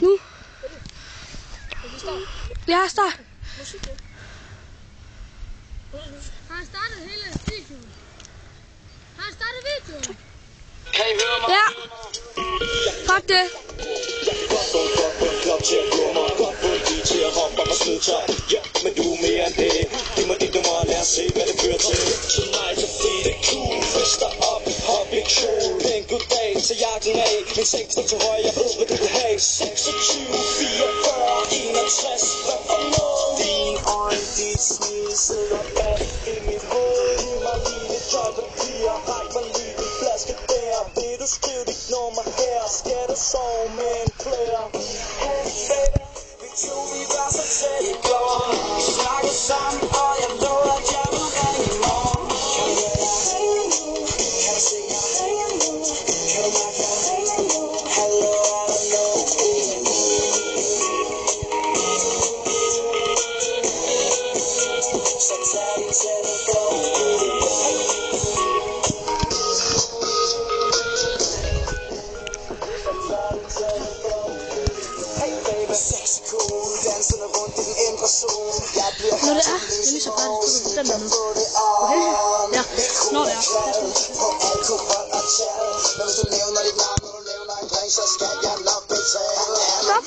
Nu. Ja, start. Har han startet hele videoen? Har han startet videoen? Kan I høre mig? Ja. Fuck det. Men du er mere end det. Giv mig dit nummer, lad os se, hvad det fører til. Tonight så fedt er cool. Fester op, hop i kjole. Pæn god dag, så jakken af. Min seng står til højre, jeg ved, hvad du vil have. 26, 44, 61. Hvad for noget? Din øjne, dit smil sidder bag i mit hoved. Giv mig lige et tøj papir. Ræk mig lige en flaske der. Vil du skrive dit nummer her? Skal du sove med en player? Hey baby, vi to vi var så tæt i går. Vi snakkede sammen, og jeg lovede, at jeg ville ringe i morgen. Kan du høre mig ringe nu? Kan du se mig ringe nu? Kan du mærke mig ringe nu? Hallo, hallo. Så tag din telefon. Danserne rundt i den indre zone. Jeg bliver Når det er, jeg lige så gratis, så bestemmer jeg nu. Okay? Ja, når det er. på alkohol og tjal. Men hvis du nævner dit navn, når du nævner en drink, så skal jeg nok betale. Stop.